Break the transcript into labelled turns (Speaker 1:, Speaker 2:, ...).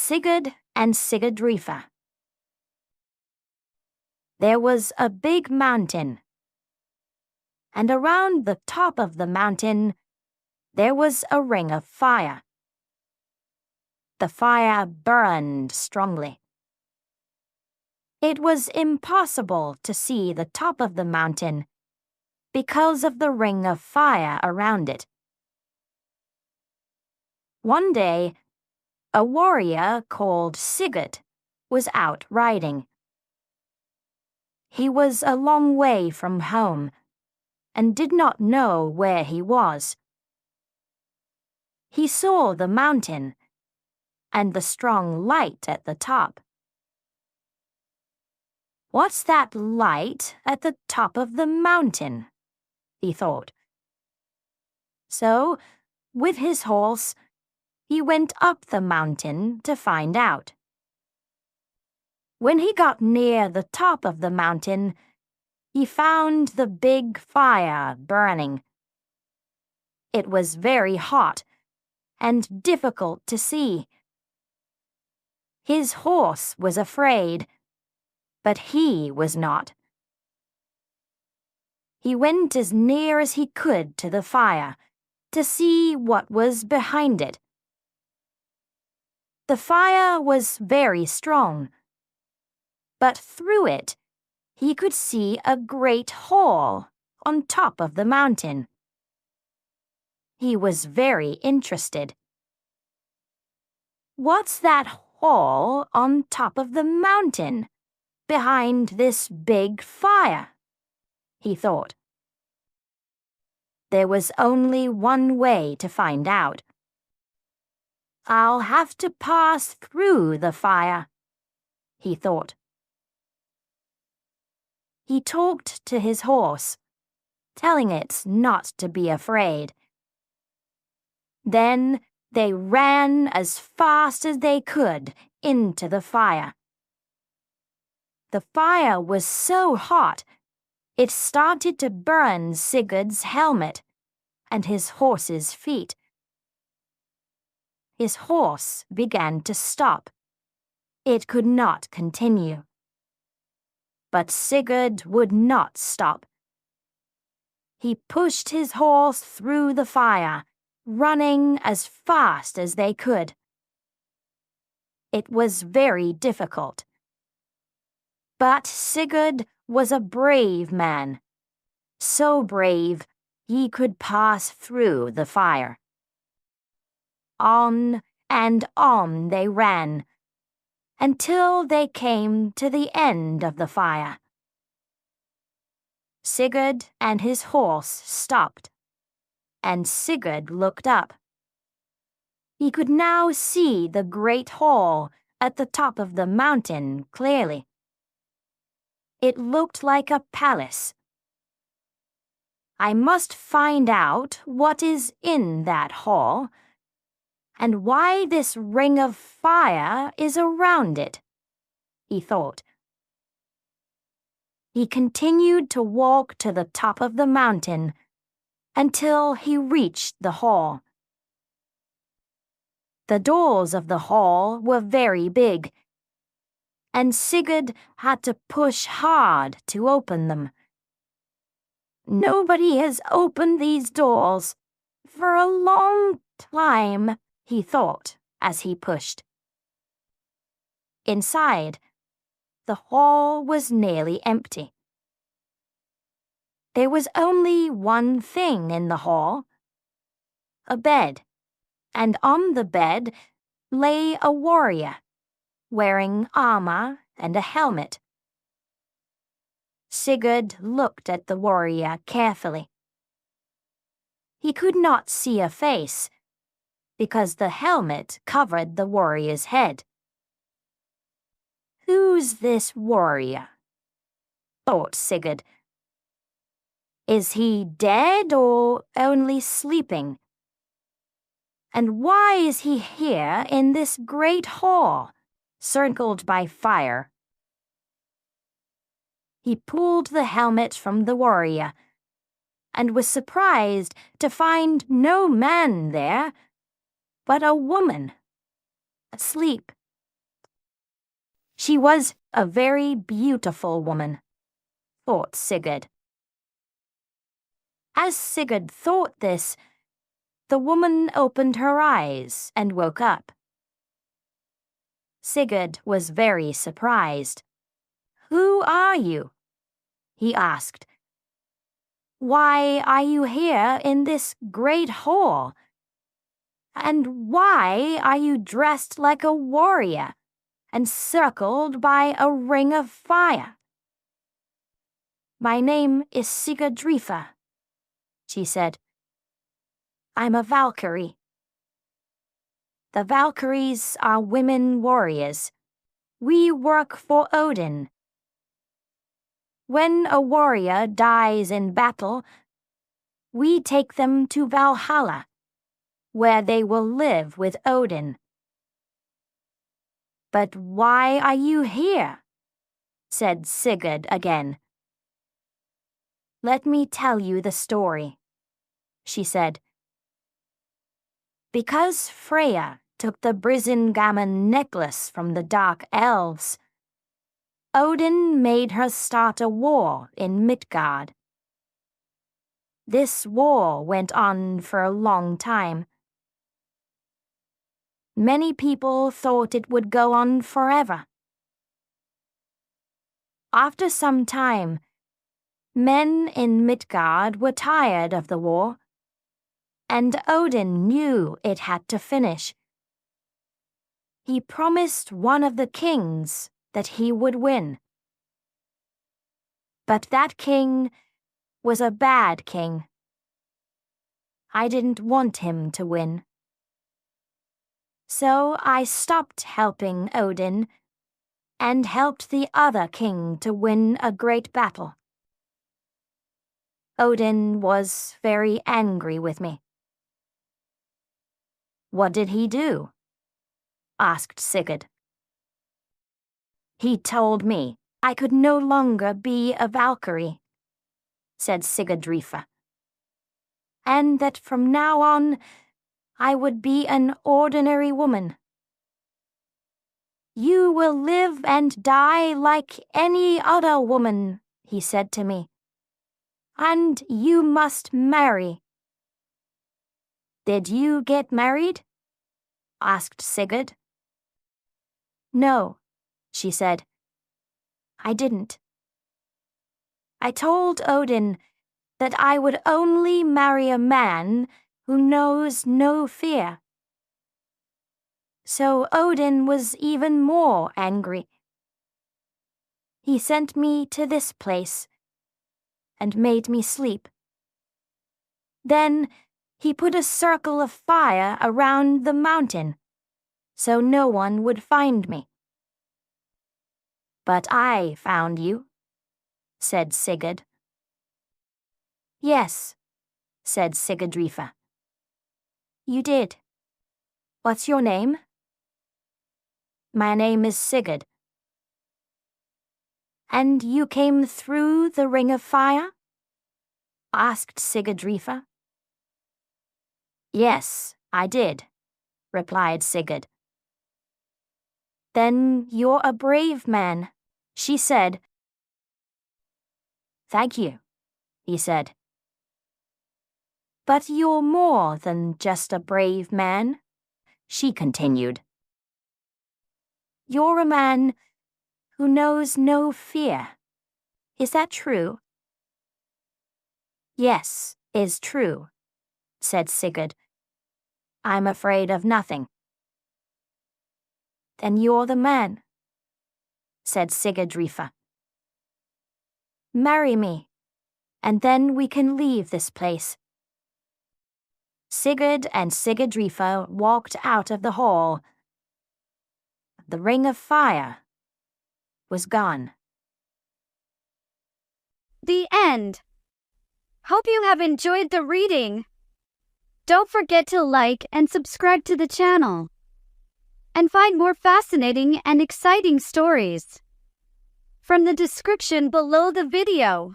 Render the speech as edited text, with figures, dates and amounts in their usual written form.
Speaker 1: Sigurd and Sigurdrifa. There was a big mountain, and around the top of the mountain there was a ring of fire. The fire burned strongly. It was impossible to see the top of the mountain because of the ring of fire around it. One day, a warrior called Sigurd was out riding. He was a long way from home and did not know where he was. He saw the mountain and the strong light at the top. "What's that light at the top of the mountain?" he thought. So, with his horse, he went up the mountain to find out. When he got near the top of the mountain, he found the big fire burning. It was very hot and difficult to see. His horse was afraid, but he was not. He went as near as he could to the fire to see what was behind it. The fire was very strong, but through it he could see a great hole on top of the mountain. He was very interested. "What's that hole on top of the mountain, behind this big fire?" he thought. There was only one way to find out. "I'll have to pass through the fire," he thought. He talked to his horse, telling it not to be afraid. Then they ran as fast as they could into the fire. The fire was so hot, it started to burn Sigurd's helmet and his horse's feet. His horse began to stop. It could not continue. But Sigurd would not stop. He pushed his horse through the fire, running as fast as they could. It was very difficult. But Sigurd was a brave man, so brave he could pass through the fire. On and on they ran, until they came to the end of the fire. Sigurd and his horse stopped, and Sigurd looked up. He could now see the great hole at the top of the mountain clearly. It looked like a palace. "I must find out what is in that hall, and why this ring of fire is around it," he thought. He continued to walk to the top of the mountain until he reached the hall. The doors of the hall were very big, and Sigurd had to push hard to open them. "Nobody has opened these doors for a long time," he thought as he pushed. Inside, the hall was nearly empty. There was only one thing in the hall: a bed, and on the bed lay a warrior, wearing armor and a helmet. Sigurd looked at the warrior carefully. He could not see a face, because the helmet covered the warrior's head. "Who's this warrior?" thought Sigurd. "Is he dead or only sleeping? And why is he here in this great hall, circled by fire?" He pulled the helmet from the warrior, and was surprised to find no man there, but a woman, asleep She was a very beautiful woman, thought Sigurd. As Sigurd thought this, the woman opened her eyes and woke up. Sigurd was very surprised. "Who are you?" he asked. "Why are you here in this great hall? And why are you dressed like a warrior and circled by a ring of fire?" "My name is Sigurdrifa," she said. "I'm a Valkyrie." The Valkyries are women warriors. We work for Odin. When a warrior dies in battle, we take them to Valhalla, where they will live with Odin. "But why are you here?" said Sigurd again. "Let me tell you the story," she said. "Because Freya took the Brisingamen necklace from the Dark Elves, Odin made her start a war in Midgard. This war went on for a long time. Many people thought it would go on forever. After some time, men in Midgard were tired of the war, and Odin knew it had to finish. He promised one of the kings that he would win. But that king was a bad king. I didn't want him to win. So I stopped helping Odin and helped the other king to win a great battle. Odin was very angry with me." "What did he do?" asked Sigurd. "He told me I could no longer be a Valkyrie," said Sigurdrifa, "and that from now on I would be an ordinary woman. 'You will live and die like any other woman,' he said to me, 'and you must marry.'" "Did you get married?" asked Sigurd. "No," she said. "I didn't. I told Odin that I would only marry a man who knows no fear. So Odin was even more angry. He sent me to this place and made me sleep. Then he put a circle of fire around the mountain, so no one would find me." "But I found you," said Sigurd. "Yes," said Sigurdrifa. "You did. What's your name?" "My name is Sigurd." "And you came through the ring of fire?" asked Sigurdrifa. "Yes, I did," replied Sigurd. "Then you're a brave man," she said. "Thank you," he said. "But you're more than just a brave man," she continued. "You're a man who knows no fear. Is that true?" "Yes, is true," said Sigurd. "I'm afraid of nothing." "Then you're the man," said Sigurdrifa. "Marry me, and then we can leave this place." Sigurd and Sigurdrifa walked out of the hall. The ring of fire was gone.
Speaker 2: The end. Hope you have enjoyed the reading. Don't forget to like and subscribe to the channel and find more fascinating and exciting stories from the description below the video.